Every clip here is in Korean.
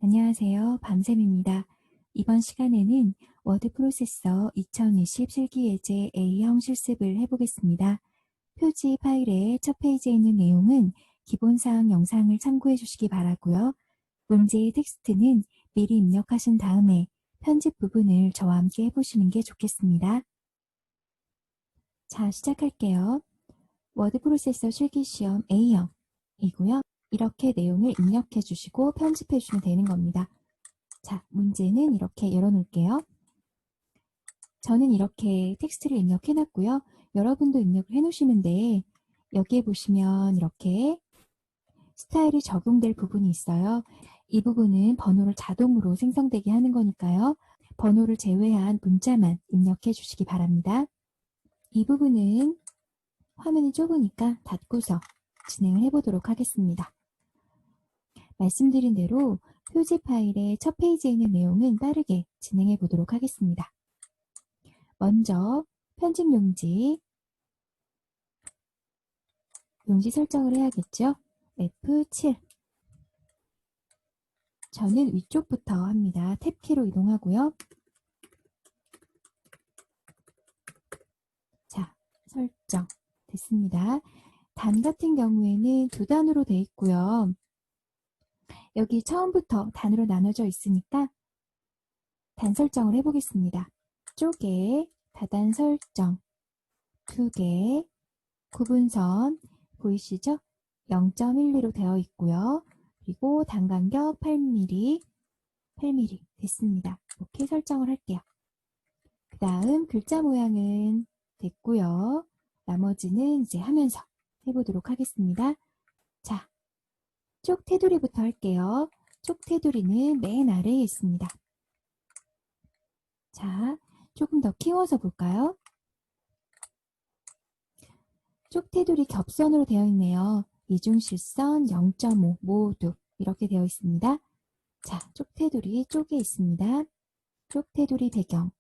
안녕하세요. 밤샘입니다. 이번 시간에는 워드 프로세서 2020 실기예제 A형 실습을 해보겠습니다. 표지 파일의 첫 페이지에 있는 내용은 기본사항 영상을 참고해 주시기 바라고요. 문제의 텍스트는 미리 입력하신 다음에 편집 부분을 저와 함께 해보시는 게 좋겠습니다. 자, 시작할게요. 워드 프로세서 실기시험 A형이고요. 이렇게 내용을 입력해 주시고 편집해 주시면 되는 겁니다. 자, 문제는 이렇게 열어놓을게요. 저는 이렇게 텍스트를 입력해 놨고요. 여러분도 입력을 해 놓으시는데 여기에 보시면 이렇게 스타일이 적용될 부분이 있어요. 이 부분은 번호를 자동으로 생성되게 하는 거니까요. 번호를 제외한 문자만 입력해 주시기 바랍니다. 이 부분은 화면이 좁으니까 닫고서 진행을 해보도록 하겠습니다. 말씀드린 대로 표지 파일의 첫 페이지에 있는 내용은 빠르게 진행해 보도록 하겠습니다. 먼저 편집 용지 설정을 해야겠죠? F7 저는 위쪽부터 합니다. 탭키로 이동하고요. 자, 설정 됐습니다. 단 같은 경우에는 두 단으로 되어 있고요. 여기 처음부터 단으로 나눠져 있으니까 단 설정을 해보겠습니다. 쪽에 다단 설정 2개, 구분선 보이시죠? 0.12로 되어 있고요. 그리고 단간격 8mm 됐습니다. 이렇게 설정을 할게요. 그 다음 글자 모양은 됐고요. 나머지는 이제 하면서 해보도록 하겠습니다. 자, 쪽 테두리부터 할게요. 쪽 테두리는 맨 아래에 있습니다. 자, 조금 더 키워서 볼까요? 쪽 테두리 겹선으로 되어 있네요. 이중실선 0.5 모두 이렇게 되어 있습니다. 자, 쪽 테두리 쪽에 있습니다. 쪽 테두리 배경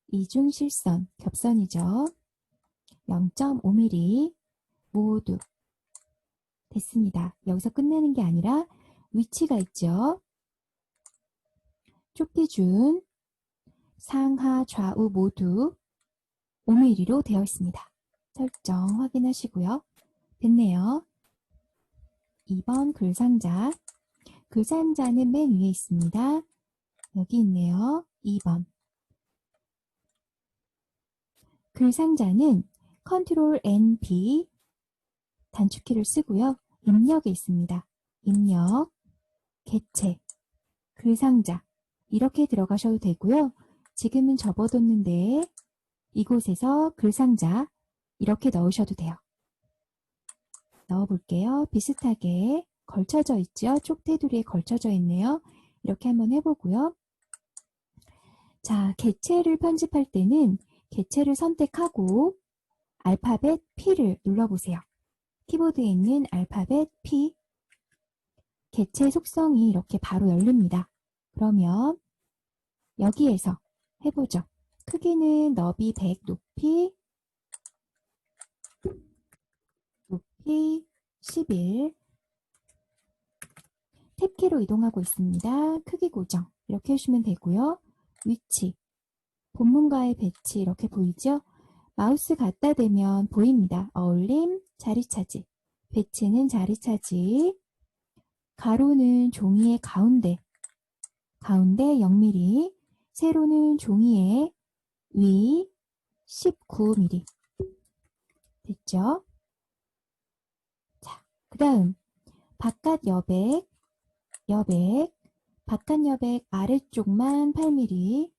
이중실선 겹선이죠. 0.5mm 모두 됐습니다. 여기서 끝내는 게 아니라 위치가 있죠. 쪽 기준 상하 좌우 모두 5mm로 되어 있습니다. 설정 확인하시고요. 됐네요. 2번 글상자 글상자는 맨 위에 있습니다. 여기 있네요. 2번 글상자는 컨트롤 N, B 단축키를 쓰고요. 입력에 있습니다. 입력, 개체, 글상자 이렇게 들어가셔도 되고요. 지금은 접어뒀는데 이곳에서 글상자 이렇게 넣으셔도 돼요. 넣어볼게요. 비슷하게 걸쳐져 있죠. 쪽 테두리에 걸쳐져 있네요. 이렇게 한번 해보고요. 자, 개체를 편집할 때는 개체를 선택하고 알파벳 P를 눌러보세요. 키보드에 있는 알파벳 P 개체 속성이 이렇게 바로 열립니다. 그러면 여기에서 해보죠. 크기는 너비 100, 높이 11 탭키로 이동하고 있습니다. 크기 고정 이렇게 해주시면 되고요. 위치 본문과의 배치 이렇게 보이죠? 마우스 갖다 대면 보입니다. 어울림, 자리 차지 배치는 자리 차지 가로는 종이의 가운데 0mm 세로는 종이의 위 19mm 됐죠? 자, 그 다음 바깥 여백 바깥 여백 아래쪽만 8mm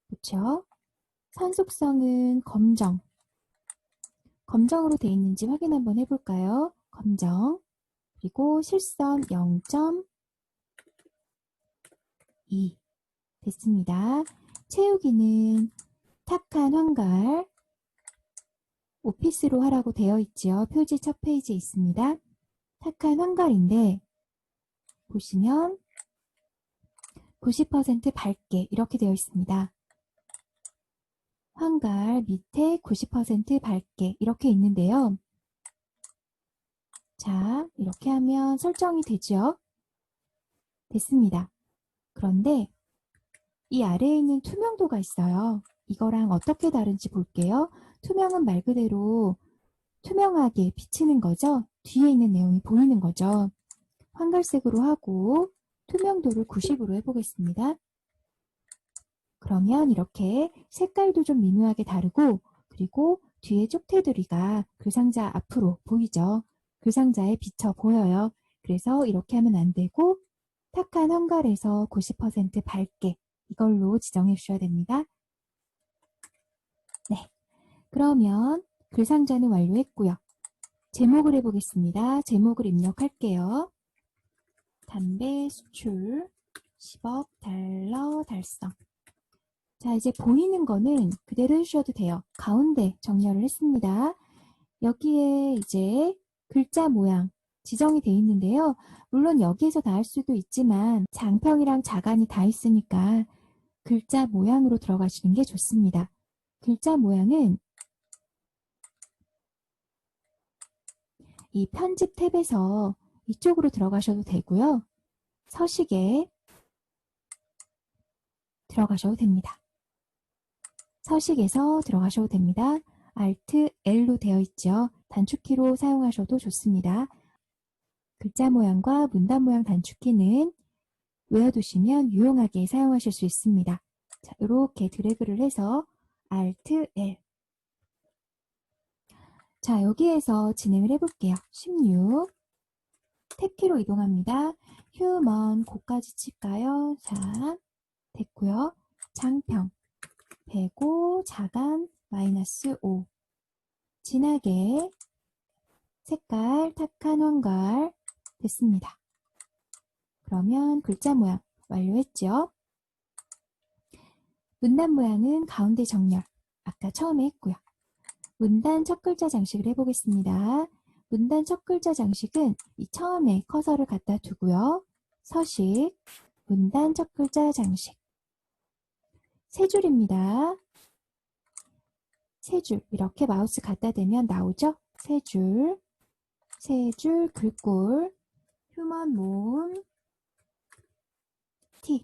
그쵸? 선 속성은 검정으로 되어 있는지 확인 한번 해볼까요? 검정 그리고 실선 0.2 됐습니다. 채우기는 탁한 황갈 오피스로 하라고 되어 있죠. 표지 첫 페이지에 있습니다. 탁한 황갈인데 보시면 90% 밝게 이렇게 되어 있습니다. 황갈 밑에 90% 밝게 이렇게 있는데요. 자, 이렇게 하면 설정이 되죠. 됐습니다. 그런데 이 아래에 있는 투명도가 있어요. 이거랑 어떻게 다른지 볼게요. 투명은 말 그대로 투명하게 비치는 거죠. 뒤에 있는 내용이 보이는 거죠. 황갈색으로 하고 투명도를 90으로 해보겠습니다. 그러면 이렇게 색깔도 좀 미묘하게 다르고, 그리고 뒤에 쪽테두리가 글상자 앞으로 보이죠. 글상자에 비쳐 보여요. 그래서 이렇게 하면 안 되고 탁한 황갈에서 90% 밝게 이걸로 지정해 주셔야 됩니다. 네, 그러면 글상자는 완료했고요. 제목을 해보겠습니다. 제목을 입력할게요. 담배 수출 10억 달러 달성. 자, 이제 보이는 거는 그대로 해주셔도 돼요. 가운데 정렬을 했습니다. 여기에 이제 글자 모양 지정이 되어 있는데요. 물론 여기에서 다 할 수도 있지만 장평이랑 자간이 다 있으니까 글자 모양으로 들어가시는 게 좋습니다. 글자 모양은 이 편집 탭에서 이쪽으로 들어가셔도 되고요. 서식에 들어가셔도 됩니다. 서식에서 들어가셔도 됩니다. Alt L로 되어 있죠. 단축키로 사용하셔도 좋습니다. 글자 모양과 문단 모양 단축키는 외워두시면 유용하게 사용하실 수 있습니다. 자, 이렇게 드래그를 해서 Alt L. 자, 여기에서 진행을 해볼게요. 16. 탭키로 이동합니다. 휴먼 고까지 칠까요? 자, 됐고요. 장평. 105 자간 -5. 진하게 색깔 탁한 황갈 됐습니다. 그러면 글자 모양 완료했죠? 문단 모양은 가운데 정렬 아까 처음에 했고요. 문단 첫 글자 장식을 해보겠습니다. 문단 첫 글자 장식은 이 처음에 커서를 갖다 두고요. 서식 문단 첫 글자 장식 세 줄입니다. 세 줄 이렇게 마우스 갖다 대면 나오죠? 세 줄 글꼴 휴먼 모음 T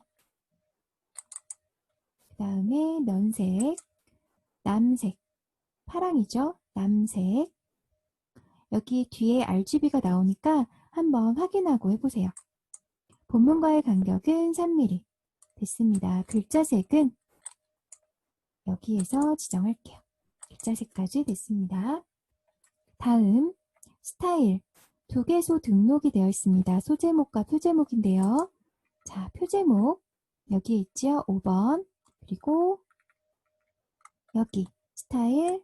그 다음에 면색 남색 파랑이죠? 남색 여기 뒤에 RGB가 나오니까 한번 확인하고 해보세요. 본문과의 간격은 3mm 됐습니다. 글자색은 여기에서 지정할게요. 글자색까지 됐습니다. 다음 스타일 두 개소 등록이 되어 있습니다. 소제목과 표제목인데요. 자, 표제목 여기에 있죠? 5번 그리고 여기 스타일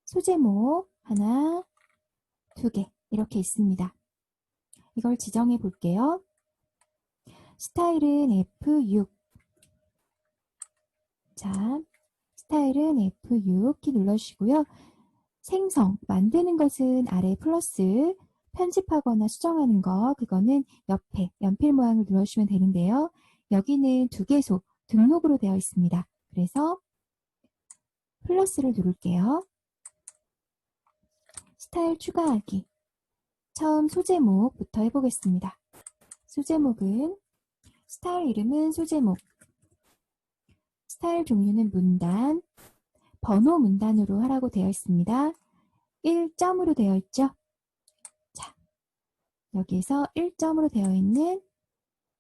소제목 하나 두 개 이렇게 있습니다. 이걸 지정해 볼게요. 스타일은 F6 자, 스타일은 F6 키 눌러주시고요. 생성, 만드는 것은 아래 플러스, 편집하거나 수정하는 거, 그거는 옆에 연필 모양을 눌러주시면 되는데요. 여기는 두 개소, 등록으로 되어 있습니다. 그래서 플러스를 누를게요. 스타일 추가하기. 처음 소제목부터 해보겠습니다. 소제목은, 스타일 이름은 소제목, 스타일 종류는 문단, 번호 문단으로 하라고 되어 있습니다. 1점으로 되어 있죠? 자, 여기에서 1점으로 되어 있는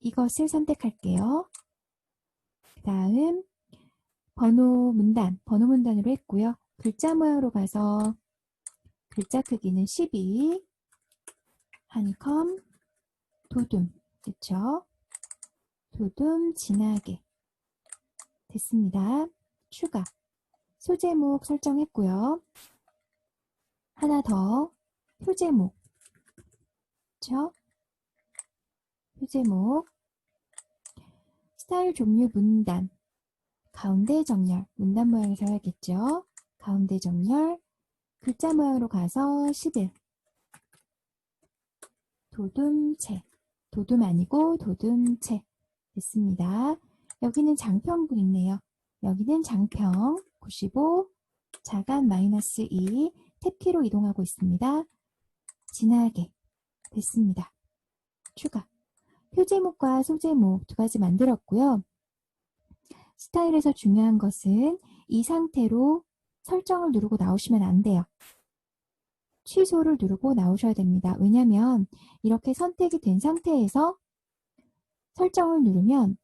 이것을 선택할게요. 그 다음 번호 문단으로 했고요. 글자 모양으로 가서 글자 크기는 12, 한컴, 도둠, 그쵸? 도둠 진하게 됐습니다. 추가, 소제목 설정했고요. 하나 더, 표제목, 그쵸? 표제목, 스타일 종류 문단, 가운데 정렬, 문단 모양에서 해야겠죠? 가운데 정렬, 글자 모양으로 가서 11, 도둠체, 도둠 아니고 도둠체 됐습니다. 여기는 장평도 있네요. 여기는 장평 95, 자간 -2, 탭키로 이동하고 있습니다. 진하게 됐습니다. 추가, 표제목과 소제목 두 가지 만들었고요. 스타일에서 중요한 것은 이 상태로 설정을 누르고 나오시면 안 돼요. 취소를 누르고 나오셔야 됩니다. 왜냐하면 이렇게 선택이 된 상태에서 설정을 누르면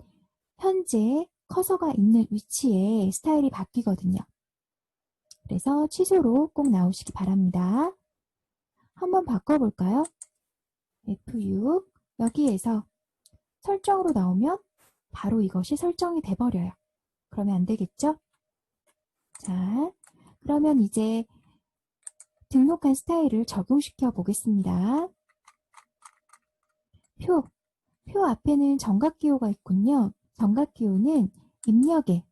현재 커서가 있는 위치에 스타일이 바뀌거든요. 그래서 취소로 꼭 나오시기 바랍니다. 한번 바꿔볼까요? F6 여기에서 설정으로 나오면 바로 이것이 설정이 돼버려요. 그러면 안 되겠죠? 자, 그러면 이제 등록한 스타일을 적용시켜 보겠습니다. 표 앞에는 정각기호가 있군요. 정각기호는 입력에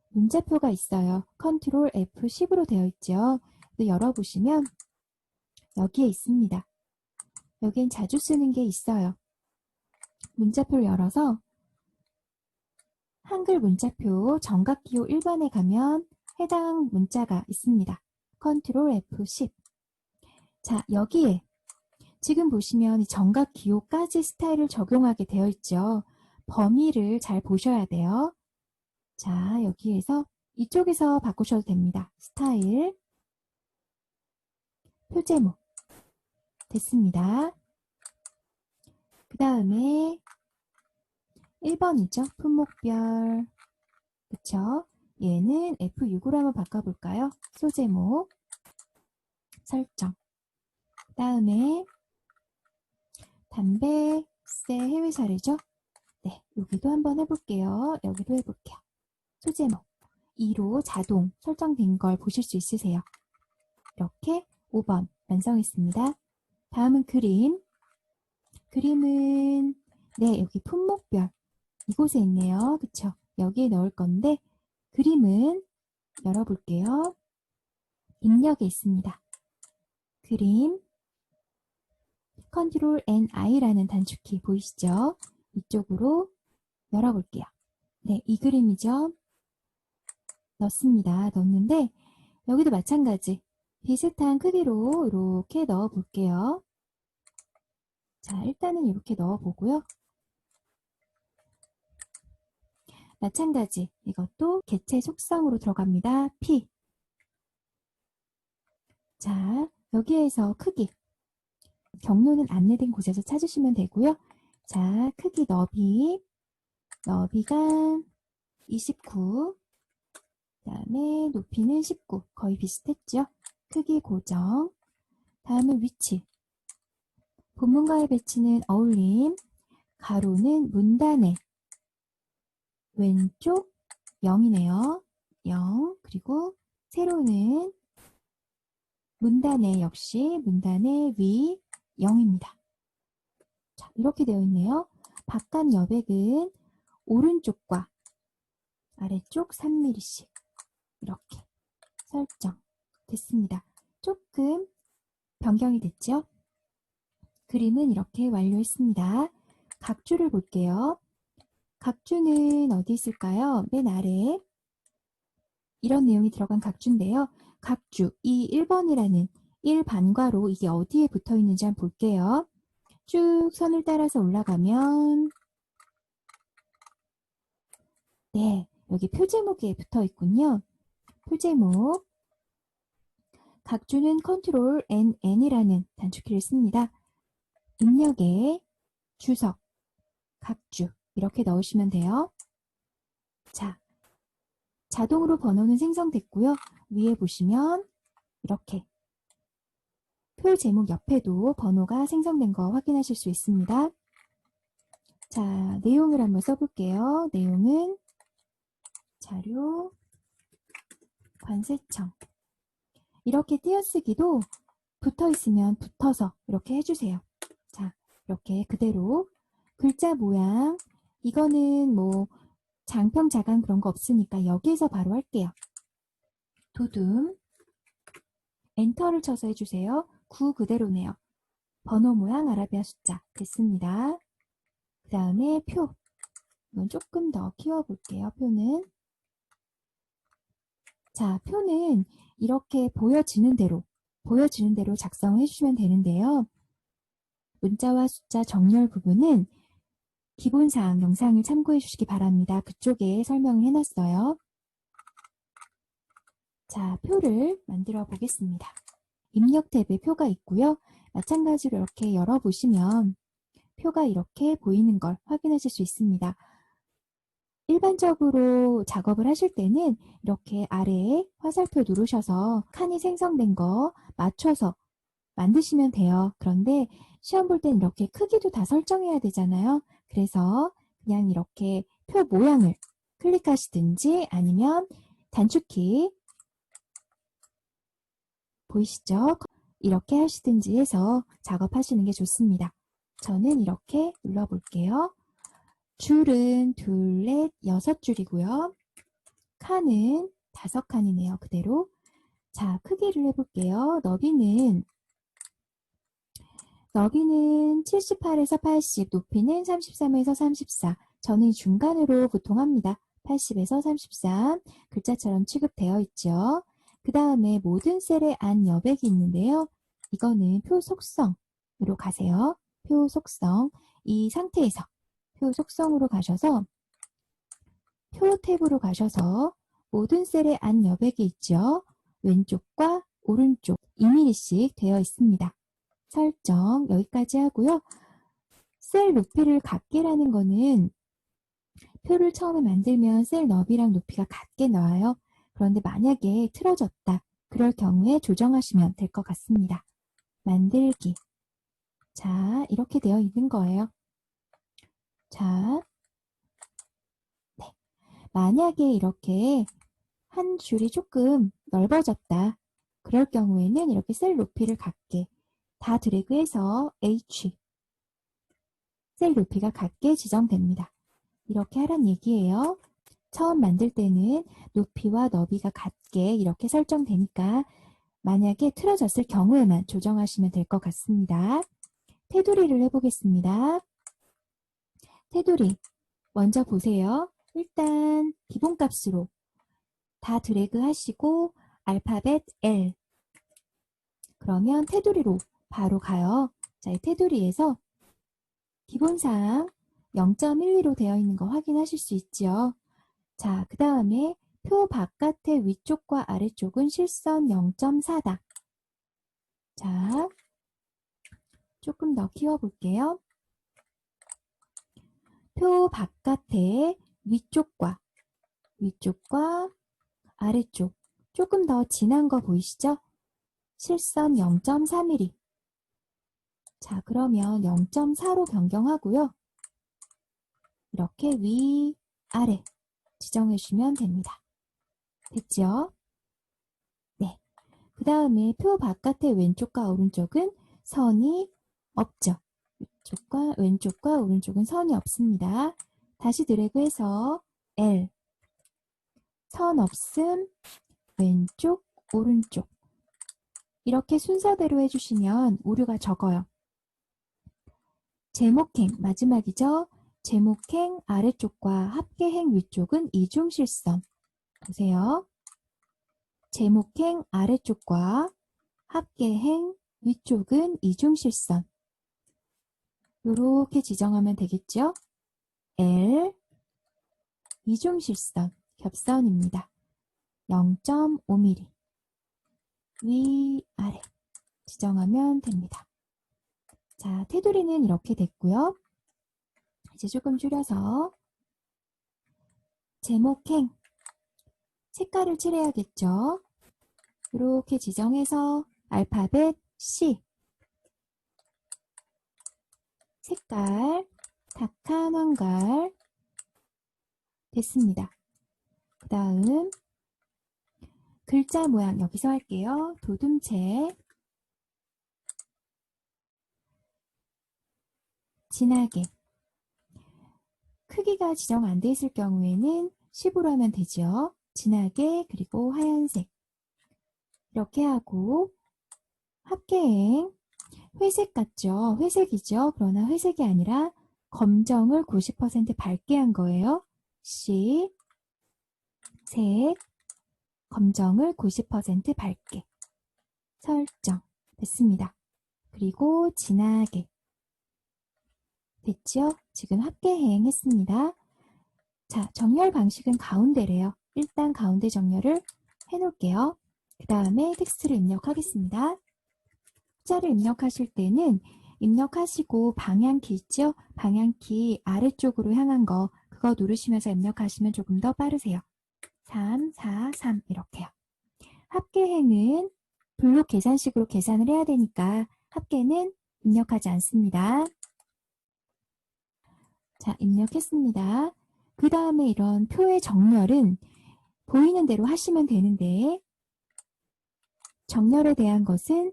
문자표가 있어요. 컨트롤 F10으로 되어 있죠. 열어보시면 여기에 있습니다. 여기엔 자주 쓰는 게 있어요. 문자표를 열어서 한글 문자표 정각기호 1번에 가면 해당 문자가 있습니다. 컨트롤 F10. 자, 여기에 지금 보시면 정각기호까지 스타일을 적용하게 되어 있죠. 범위를 잘 보셔야 돼요. 자, 여기에서 이쪽에서 바꾸셔도 됩니다. 스타일, 표제목 됐습니다. 그 다음에 1번이죠. 품목별. 그쵸? 얘는 F6으로 한번 바꿔볼까요? 소제목, 설정. 그 다음에 담배세 해외 사례죠? 네, 여기도 한번 해볼게요. 여기도 해볼게요. 소제목 2로 자동 설정된 걸 보실 수 있으세요. 이렇게 5번 완성했습니다. 다음은 그림은 네, 여기 품목별 이곳에 있네요. 그쵸? 여기에 넣을 건데 그림은 열어볼게요. 입력에 있습니다. 그림 컨트롤 NI라는 단축키 보이시죠? 이쪽으로 열어볼게요. 네, 이 그림이죠. 넣습니다. 넣는데 여기도 마찬가지 비슷한 크기로 이렇게 넣어 볼게요. 자, 일단은 이렇게 넣어 보고요. 마찬가지 이것도 개체 속성으로 들어갑니다. P. 자, 여기에서 크기 경로는 안내된 곳에서 찾으시면 되고요. 자, 크기 너비가 29, 그 다음에 높이는 19, 거의 비슷했죠? 크기 고정, 다음에 위치, 본문과의 배치는 어울림, 가로는 문단에, 왼쪽 0이네요. 0, 그리고 세로는 문단에 역시 문단의 위 0입니다. 자, 이렇게 되어 있네요. 바깥 여백은 오른쪽과 아래쪽 3mm씩 이렇게 설정 됐습니다. 조금 변경이 됐죠? 그림은 이렇게 완료했습니다. 각주를 볼게요. 각주는 어디 있을까요? 맨 아래 이런 내용이 들어간 각주인데요. 각주, 이 1번이라는 1반괄호 이게 어디에 붙어 있는지 한번 볼게요. 쭉 선을 따라서 올라가면 네, 여기 표제목에 붙어 있군요. 표제목 각주는 컨트롤 NN이라는 단축키를 씁니다. 입력에 주석, 각주 이렇게 넣으시면 돼요. 자, 자동으로 번호는 생성됐고요. 위에 보시면 이렇게 표 제목 옆에도 번호가 생성된 거 확인하실 수 있습니다. 자, 내용을 한번 써볼게요. 내용은 자료, 관세청 이렇게 띄어쓰기도 붙어 있으면 붙어서 이렇게 해주세요. 자, 이렇게 그대로 글자 모양 이거는 뭐 장평 자간 그런 거 없으니까 여기에서 바로 할게요. 두둠 엔터를 쳐서 해주세요. 9 그대로네요. 번호 모양 아라비아 숫자 됐습니다. 그 다음에 표 이건 조금 더 키워볼게요. 표는 자, 표는 이렇게 보여지는 대로 작성해 주시면 되는데요. 문자와 숫자 정렬 부분은 기본사항 영상을 참고해 주시기 바랍니다. 그쪽에 설명을 해놨어요. 자, 표를 만들어 보겠습니다. 입력 탭에 표가 있고요. 마찬가지로 이렇게 열어보시면 표가 이렇게 보이는 걸 확인하실 수 있습니다. 일반적으로 작업을 하실 때는 이렇게 아래에 화살표 누르셔서 칸이 생성된 거 맞춰서 만드시면 돼요. 그런데 시험 볼 땐 이렇게 크기도 다 설정해야 되잖아요. 그래서 그냥 이렇게 표 모양을 클릭하시든지 아니면 단축키 보이시죠? 이렇게 하시든지 해서 작업하시는 게 좋습니다. 저는 이렇게 눌러볼게요. 줄은 둘, 넷, 6줄이고요. 칸은 5칸이네요. 그대로. 자, 크기를 해볼게요. 너비는 78에서 80, 높이는 33에서 34. 저는 중간으로 보통 합니다. 80에서 33. 글자처럼 취급되어 있죠. 그 다음에 모든 셀에 안 여백이 있는데요. 이거는 표 속성으로 가세요. 표 속성. 이 상태에서 표 속성으로 가셔서 표 탭으로 가셔서 모든 셀에 안 여백이 있죠. 왼쪽과 오른쪽 2mm씩 되어 있습니다. 설정 여기까지 하고요. 셀 높이를 같게라는 거는 표를 처음에 만들면 셀 너비랑 높이가 같게 나와요. 그런데 만약에 틀어졌다. 그럴 경우에 조정하시면 될 것 같습니다. 만들기. 자, 이렇게 되어 있는 거예요. 자, 네. 만약에 이렇게 한 줄이 조금 넓어졌다. 그럴 경우에는 이렇게 셀 높이를 같게 다 드래그해서 H 셀 높이가 같게 지정됩니다. 이렇게 하란 얘기예요. 처음 만들 때는 높이와 너비가 같게 이렇게 설정되니까 만약에 틀어졌을 경우에만 조정하시면 될 것 같습니다. 테두리를 해보겠습니다. 테두리 먼저 보세요. 일단 기본값으로 다 드래그 하시고 알파벳 L 그러면 테두리로 바로 가요. 자, 이 테두리에서 기본사항 0.12로 되어 있는 거 확인하실 수 있죠. 자, 그 다음에 표 바깥의 위쪽과 아래쪽은 실선 0.4다. 자, 조금 더 키워볼게요. 표 바깥의 위쪽과 아래쪽 조금 더 진한 거 보이시죠? 실선 0.3mm. 자, 그러면 0.4로 변경하고요. 이렇게 위, 아래 지정해 주시면 됩니다. 됐죠? 네. 그 다음에 표 바깥의 왼쪽과 오른쪽은 선이 없죠. 왼쪽과 오른쪽은 선이 없습니다. 다시 드래그해서 L 선 없음 왼쪽 오른쪽 이렇게 순서대로 해주시면 오류가 적어요. 제목행 마지막이죠. 제목행 아래쪽과 합계행 위쪽은 이중실선 보세요. 제목행 아래쪽과 합계행 위쪽은 이중실선 이렇게 지정하면 되겠죠. L 이중실선 겹선입니다. 0.5mm 위아래 지정하면 됩니다. 자, 테두리는 이렇게 됐고요. 이제 조금 줄여서 제목행 색깔을 칠해야겠죠. 이렇게 지정해서 알파벳 C 색깔 탁한 황갈 됐습니다. 그 다음 글자 모양 여기서 할게요. 도둠체 진하게 크기가 지정 안 돼 있을 경우에는 10으로 하면 되죠. 진하게 그리고 하얀색 이렇게 하고 합계행 회색 같죠? 회색이죠. 그러나 회색이 아니라 검정을 90% 밝게 한 거예요. C 색 검정을 90% 밝게 설정 됐습니다. 그리고 진하게 됐죠? 지금 합계행 했습니다. 자, 정렬 방식은 가운데래요. 일단 가운데 정렬을 해놓을게요. 그 다음에 텍스트를 입력하겠습니다. 숫자를 입력하실 때는 입력하시고 방향키 있죠? 방향키 아래쪽으로 향한 거 그거 누르시면서 입력하시면 조금 더 빠르세요. 3, 4, 3 이렇게요. 합계행은 블록 계산식으로 계산을 해야 되니까 합계는 입력하지 않습니다. 자, 입력했습니다. 그 다음에 이런 표의 정렬은 보이는 대로 하시면 되는데 정렬에 대한 것은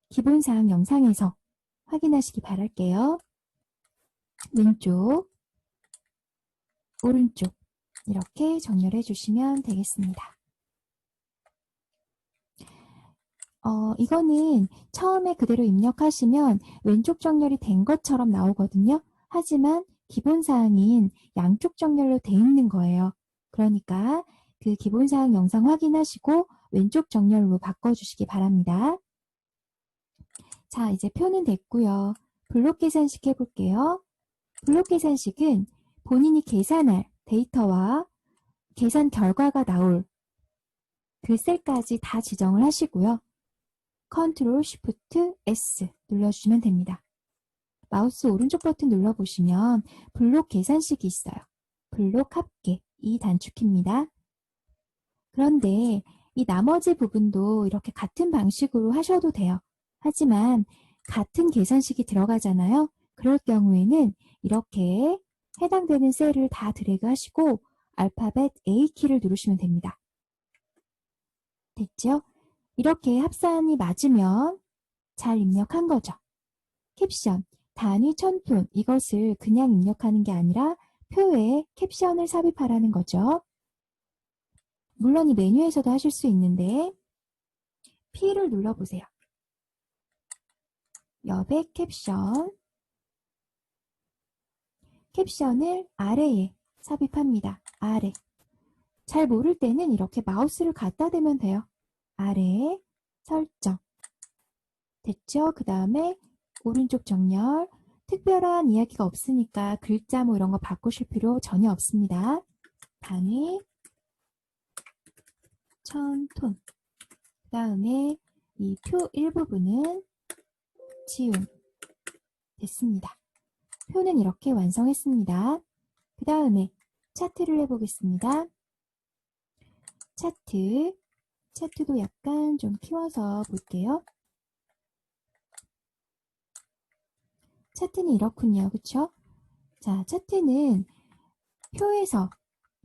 기본사항 영상에서 확인하시기 바랄게요. 왼쪽, 오른쪽 이렇게 정렬해 주시면 되겠습니다. 이거는 처음에 그대로 입력하시면 왼쪽 정렬이 된 것처럼 나오거든요. 하지만 기본사항인 양쪽 정렬로 돼 있는 거예요. 그러니까 그 기본사항 영상 확인하시고 왼쪽 정렬로 바꿔주시기 바랍니다. 자, 이제 표는 됐고요. 블록 계산식 해볼게요. 블록 계산식은 본인이 계산할 데이터와 계산 결과가 나올 그 셀까지 다 지정을 하시고요. 컨트롤 쉬프트 S 눌러주시면 됩니다. 마우스 오른쪽 버튼 눌러보시면 블록 계산식이 있어요. 블록 합계 이 단축키입니다. 그런데 이 나머지 부분도 이렇게 같은 방식으로 하셔도 돼요. 하지만 같은 계산식이 들어가잖아요. 그럴 경우에는 이렇게 해당되는 셀을 다 드래그 하시고 알파벳 A키를 누르시면 됩니다. 됐죠? 이렇게 합산이 맞으면 잘 입력한 거죠. 캡션, 단위 1000톤 이것을 그냥 입력하는 게 아니라 표에 캡션을 삽입하라는 거죠. 물론 이 메뉴에서도 하실 수 있는데 P를 눌러보세요. 여백 캡션, 캡션을 아래에 삽입합니다. 아래. 잘 모를 때는 이렇게 마우스를 갖다 대면 돼요. 아래 설정. 됐죠? 그 다음에 오른쪽 정렬. 특별한 이야기가 없으니까 글자 뭐 이런 거 바꾸실 필요 전혀 없습니다. 단위 1000톤. 그 다음에 이 표 일부분은 지움. 됐습니다. 표는 이렇게 완성했습니다. 그 다음에 차트를 해보겠습니다. 차트도 약간 좀 키워서 볼게요. 차트는 이렇군요. 그쵸? 자, 차트는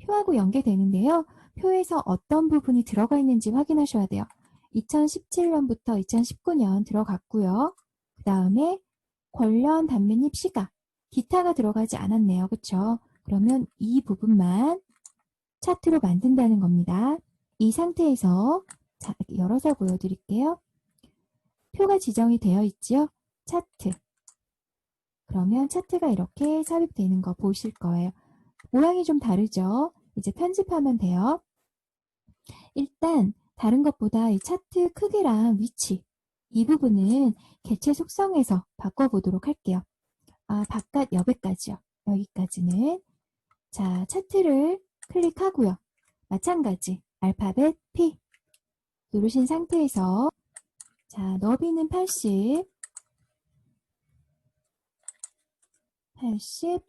표하고 연계되는데요. 표에서 어떤 부분이 들어가 있는지 확인하셔야 돼요. 2017년부터 2019년 들어갔고요. 그 다음에 권련, 단면입, 시각, 기타가 들어가지 않았네요. 그쵸? 그러면 이 부분만 차트로 만든다는 겁니다. 이 상태에서 자, 열어서 보여드릴게요. 표가 지정이 되어 있죠? 차트. 그러면 차트가 이렇게 삽입되는 거 보실 거예요. 모양이 좀 다르죠? 이제 편집하면 돼요. 일단 다른 것보다 이 차트 크기랑 위치 이 부분은 개체 속성에서 바꿔보도록 할게요. 바깥 여기까지요. 여기까지는 자 차트를 클릭하고요. 마찬가지 알파벳 P 누르신 상태에서 자 너비는 80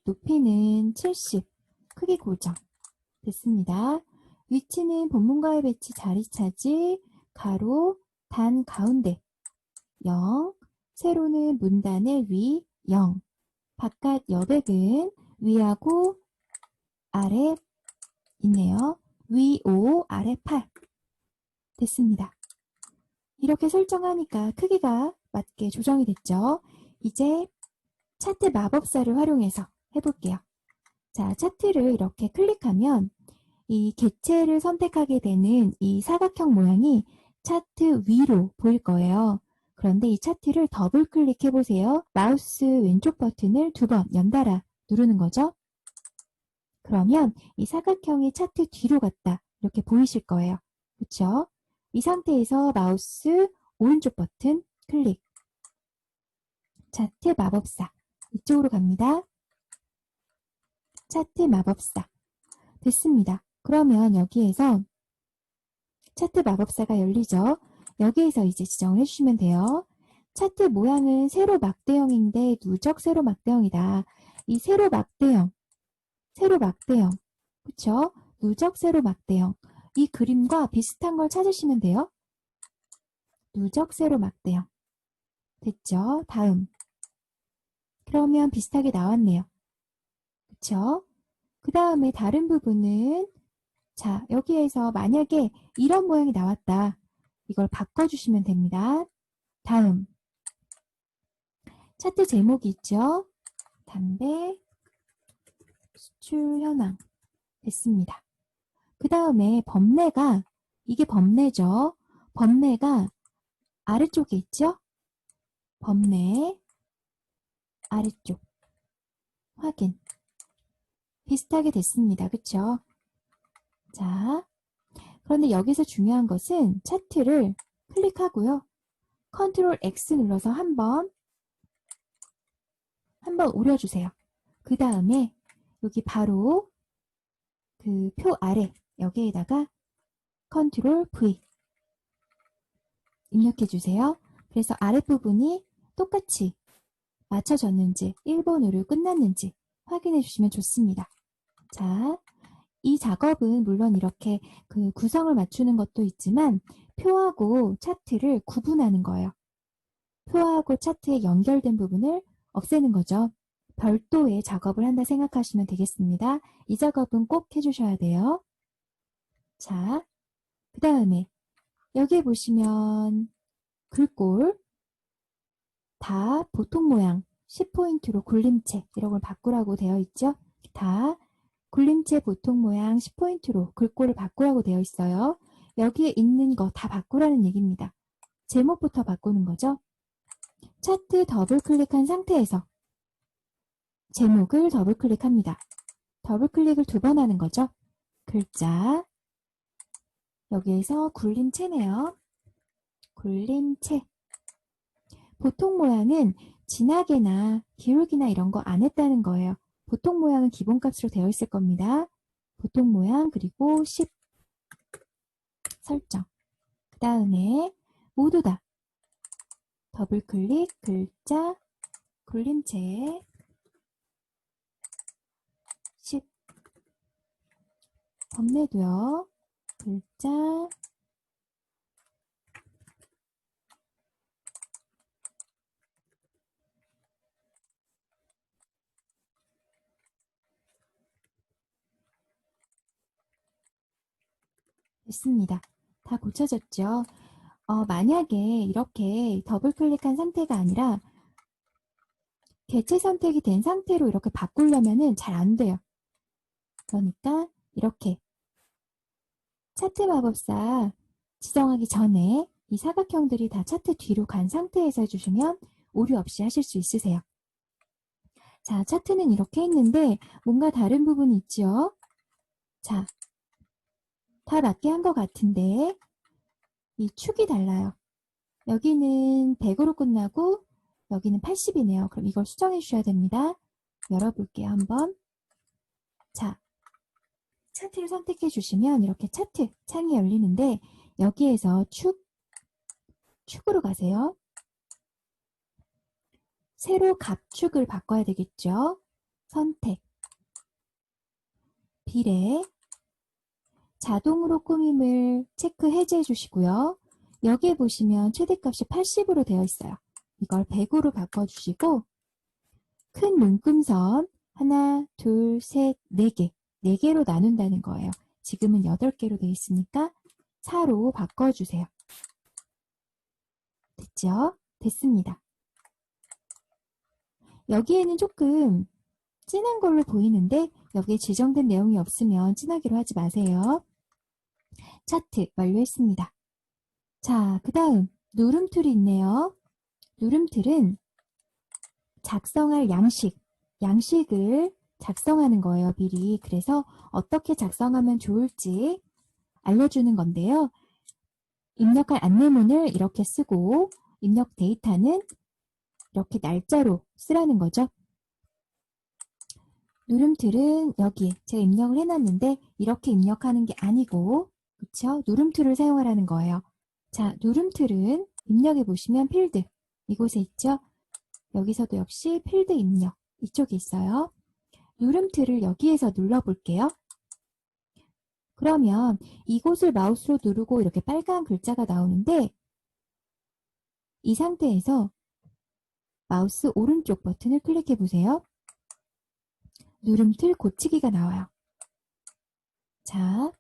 높이는 70 크기 고정 됐습니다. 위치는 본문과의 배치 자리 차지 가로 단 가운데 0 세로는 문단의 위 0 바깥 여백은 위하고 아래 있네요. 위 5 아래 8 됐습니다. 이렇게 설정하니까 크기가 맞게 조정이 됐죠. 이제 차트 마법사를 활용해서 해볼게요. 자, 차트를 이렇게 클릭하면 이 개체를 선택하게 되는 이 사각형 모양이 차트 위로 보일 거예요. 그런데 이 차트를 더블 클릭해 보세요. 마우스 왼쪽 버튼을 2번 연달아 누르는 거죠. 그러면 이 사각형이 차트 뒤로 갔다 이렇게 보이실 거예요. 그렇죠? 이 상태에서 마우스 오른쪽 버튼 클릭 차트 마법사 이쪽으로 갑니다. 차트 마법사. 됐습니다. 그러면 여기에서 차트 마법사가 열리죠. 여기에서 이제 지정을 해주시면 돼요. 차트 모양은 세로 막대형인데 누적 세로 막대형이다. 이 세로 막대형, 그쵸? 누적 세로 막대형. 이 그림과 비슷한 걸 찾으시면 돼요. 누적 세로 막대형. 됐죠? 다음. 그러면 비슷하게 나왔네요. 그쵸? 그 다음에 다른 부분은 자, 여기에서 만약에 이런 모양이 나왔다. 이걸 바꿔주시면 됩니다. 다음. 차트 제목이 있죠? 담배 수출 현황. 됐습니다. 그 다음에 범례가, 이게 범례죠. 범례가 아래쪽에 있죠? 범례 아래쪽. 확인. 비슷하게 됐습니다. 그쵸? 자, 그런데 여기서 중요한 것은 차트를 클릭하고요. 컨트롤 X 눌러서 한번 오려주세요. 그 다음에 여기 바로 그 표 아래 여기에다가 컨트롤 V 입력해주세요. 그래서 아랫부분이 똑같이 맞춰졌는지 1번으로 끝났는지 확인해 주시면 좋습니다. 자, 이 작업은 물론 이렇게 그 구성을 맞추는 것도 있지만 표하고 차트를 구분하는 거예요. 표하고 차트에 연결된 부분을 없애는 거죠. 별도의 작업을 한다 생각하시면 되겠습니다. 이 작업은 꼭 해주셔야 돼요. 자, 그 다음에 여기 보시면 글꼴 다 보통 모양 10포인트로 굴림체 이런 걸 바꾸라고 되어 있죠. 다 굴림체 보통 모양 10포인트로 글꼴을 바꾸라고 되어 있어요. 여기에 있는 거 다 바꾸라는 얘기입니다. 제목부터 바꾸는 거죠. 차트 더블 클릭한 상태에서 제목을 더블 클릭합니다. 더블 클릭을 2번 하는 거죠. 글자 여기에서 굴림체네요. 굴림체 보통 모양은 진하게나 기울기나 이런 거 안 했다는 거예요. 보통 모양은 기본값으로 되어 있을 겁니다. 보통 모양 그리고 10 설정. 그 다음에 모두 다 더블 클릭 글자 굴림체 10 범례도요. 글자 됐습니다. 다 고쳐졌죠. 만약에 이렇게 더블 클릭한 상태가 아니라 개체 선택이 된 상태로 이렇게 바꾸려면 잘 안 돼요. 그러니까 이렇게 차트 마법사 지정하기 전에 이 사각형들이 다 차트 뒤로 간 상태에서 해주시면 오류 없이 하실 수 있으세요. 자, 차트는 이렇게 했는데 뭔가 다른 부분이 있죠? 자, 다 맞게 한 것 같은데 이 축이 달라요. 여기는 100으로 끝나고 여기는 80이네요. 그럼 이걸 수정해 주셔야 됩니다. 열어볼게요. 한번. 자, 차트를 선택해 주시면 이렇게 차트 창이 열리는데 여기에서 축으로 가세요. 세로 갑축을 바꿔야 되겠죠. 선택, 비례, 자동으로 꾸밈을 체크 해제해 주시고요. 여기에 보시면 최대값이 80으로 되어 있어요. 이걸 100으로 바꿔주시고 큰 눈금선 하나, 둘, 셋, 4개, 4개로 나눈다는 거예요. 지금은 8개로 되어 있으니까 4로 바꿔주세요. 됐죠? 됐습니다. 여기에는 조금 진한 걸로 보이는데 여기에 지정된 내용이 없으면 진하기로 하지 마세요. 차트 완료했습니다. 자, 그 다음 누름툴이 있네요. 누름툴은 작성할 양식을 작성하는 거예요, 미리. 그래서 어떻게 작성하면 좋을지 알려주는 건데요. 입력할 안내문을 이렇게 쓰고 입력 데이터는 이렇게 날짜로 쓰라는 거죠. 누름틀은 여기에 제가 입력을 해놨는데 이렇게 입력하는 게 아니고 그쵸? 누름툴을 사용하라는 거예요. 자, 누름툴은 입력해 보시면 필드 이곳에 있죠? 여기서도 역시 필드 입력 이쪽에 있어요. 누름틀을 여기에서 눌러볼게요. 그러면 이곳을 마우스로 누르고 이렇게 빨간 글자가 나오는데 이 상태에서 마우스 오른쪽 버튼을 클릭해 보세요. 누름틀 고치기가 나와요. 자,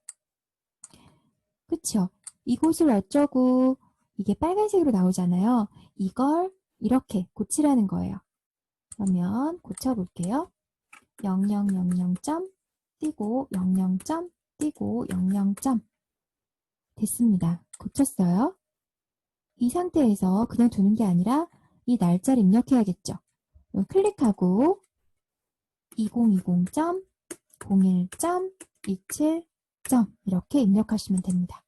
그쵸? 이곳을 어쩌고 이게 빨간색으로 나오잖아요. 이걸 이렇게 고치라는 거예요. 그러면 고쳐볼게요. 0000점 띄고 00점 띄고 00점 됐습니다. 고쳤어요. 이 상태에서 그냥 두는 게 아니라 이 날짜를 입력해야겠죠. 그럼 클릭하고 2020.01.27점 이렇게 입력하시면 됩니다.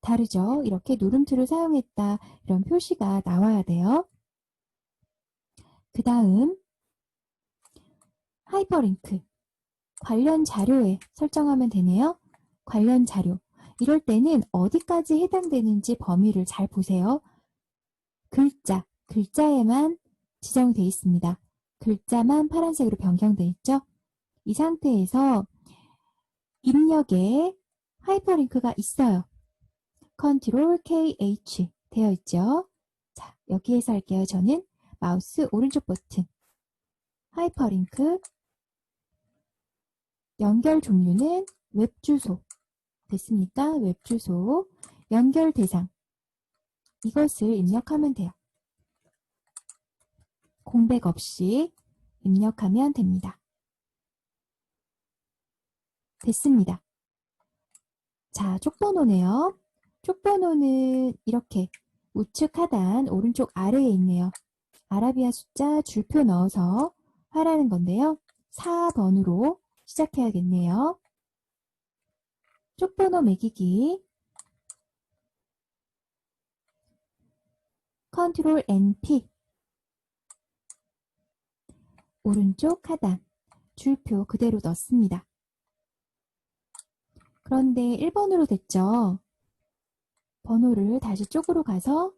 다르죠? 이렇게 누름툴을 사용했다 이런 표시가 나와야 돼요. 그 다음 하이퍼링크 관련 자료에 설정하면 되네요. 관련 자료 이럴 때는 어디까지 해당되는지 범위를 잘 보세요. 글자에만 지정되어 있습니다. 글자만 파란색으로 변경되어 있죠. 이 상태에서 입력에 하이퍼링크가 있어요. 컨트롤 KH 되어 있죠. 자, 여기에서 할게요. 저는 마우스 오른쪽 버튼 하이퍼링크 연결 종류는 웹주소 됐습니까? 웹주소 연결 대상 이것을 입력하면 돼요. 공백 없이 입력하면 됩니다. 됐습니다. 자, 쪽번호네요. 쪽번호는 이렇게 우측 하단 오른쪽 아래에 있네요. 아라비아 숫자 줄표 넣어서 하라는 건데요. 4번으로 시작해야겠네요. 쪽번호 매기기 컨트롤 NP 오른쪽 하단 줄표 그대로 넣습니다. 그런데 1번으로 됐죠. 번호를 다시 쪽으로 가서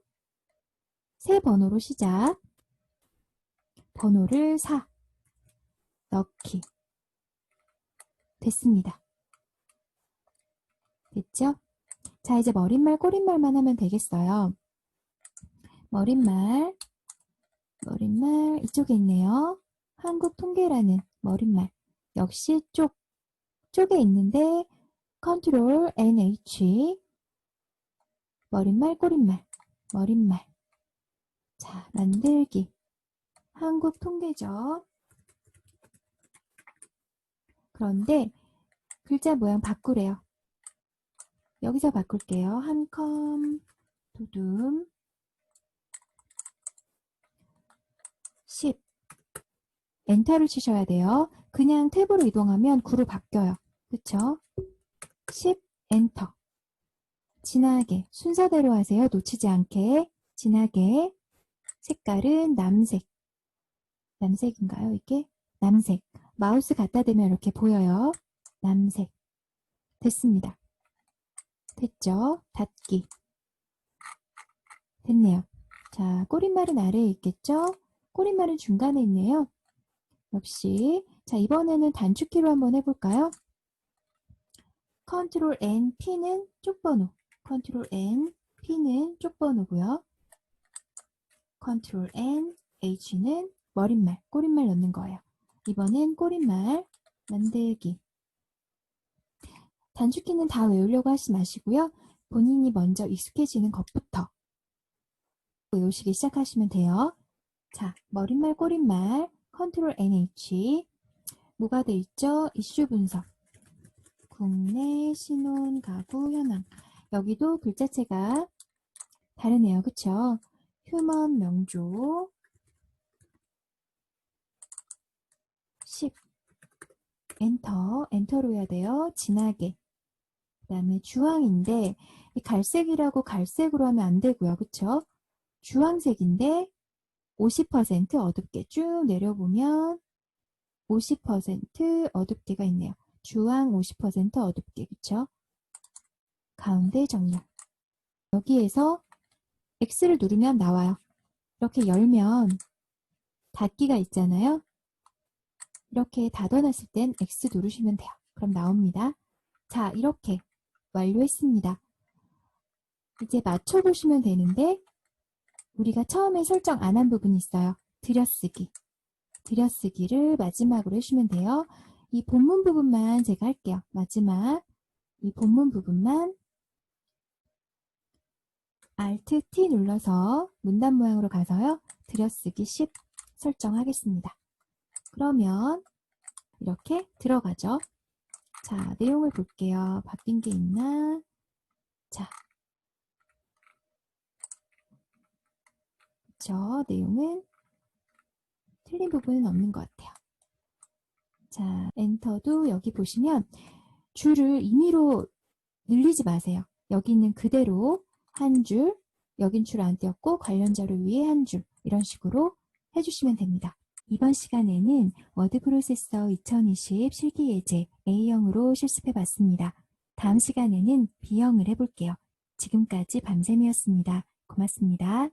새 번호로 시작 번호를 4 넣기 됐습니다. 됐죠? 자, 이제 머릿말 꼬릿말만 하면 되겠어요. 머릿말 이쪽에 있네요. 한국통계라는 머릿말 역시 쪽에 있는데 컨트롤 NH 머릿말 꼬릿말 머릿말 자 만들기 한국통계죠. 그런데 글자 모양 바꾸래요. 여기서 바꿀게요. 한컴 도둠 10 엔터를 치셔야 돼요. 그냥 탭으로 이동하면 9로 바뀌어요. 그쵸? 10 엔터 진하게 순서대로 하세요. 놓치지 않게 진하게 색깔은 남색인가요 이게? 남색 마우스 갖다 대면 이렇게 보여요. 남색 됐습니다. 됐죠? 닫기 됐네요. 자, 꼬릿말은 아래에 있겠죠? 꼬릿말은 중간에 있네요. 역시 자 이번에는 단축키로 한번 해볼까요? 컨트롤 N, P는 쪽번호 컨트롤 N, P는 쪽번호고요. 컨트롤 N, H는 머릿말, 꼬릿말 넣는 거예요. 이번엔 꼬릿말 만들기 단축키는 다 외우려고 하지 마시고요. 본인이 먼저 익숙해지는 것부터 외우시기 시작하시면 돼요. 자, 머릿말, 꼬릿말, 컨트롤 NH 뭐가 돼 있죠? 이슈 분석 국내 신혼 가구 현황 여기도 글자체가 다르네요. 그쵸? 휴먼 명조 10 엔터로 해야 돼요. 진하게 그 다음에 주황인데 이 갈색이라고 갈색으로 하면 안 되고요. 그쵸? 주황색인데 50% 어둡게 쭉 내려보면 50% 어둡게가 있네요. 주황 50% 어둡게, 그쵸? 가운데 정렬. 여기에서 X를 누르면 나와요. 이렇게 열면 닫기가 있잖아요. 이렇게 닫아놨을 땐 X 누르시면 돼요. 그럼 나옵니다. 자, 이렇게 완료했습니다. 이제 맞춰보시면 되는데 우리가 처음에 설정 안 한 부분이 있어요. 들여쓰기. 들여쓰기를 마지막으로 해주시면 돼요. 이 본문 부분만 제가 할게요. 마지막 이 본문 부분만 Alt T 눌러서 문단 모양으로 가서요. 들여쓰기 10 설정하겠습니다. 그러면 이렇게 들어가죠. 자, 내용을 볼게요. 바뀐 게 있나? 자, 그쵸? 내용은 틀린 부분은 없는 것 같아요. 자, 엔터도 여기 보시면 줄을 임의로 늘리지 마세요. 여기 있는 그대로 한 줄, 여긴 줄 안 띄었고 관련 자료 위에 한 줄, 이런 식으로 해주시면 됩니다. 이번 시간에는 워드 프로세서 2020 실기예제 A형으로 실습해 봤습니다. 다음 시간에는 B형을 해볼게요. 지금까지 밤샘이었습니다. 고맙습니다.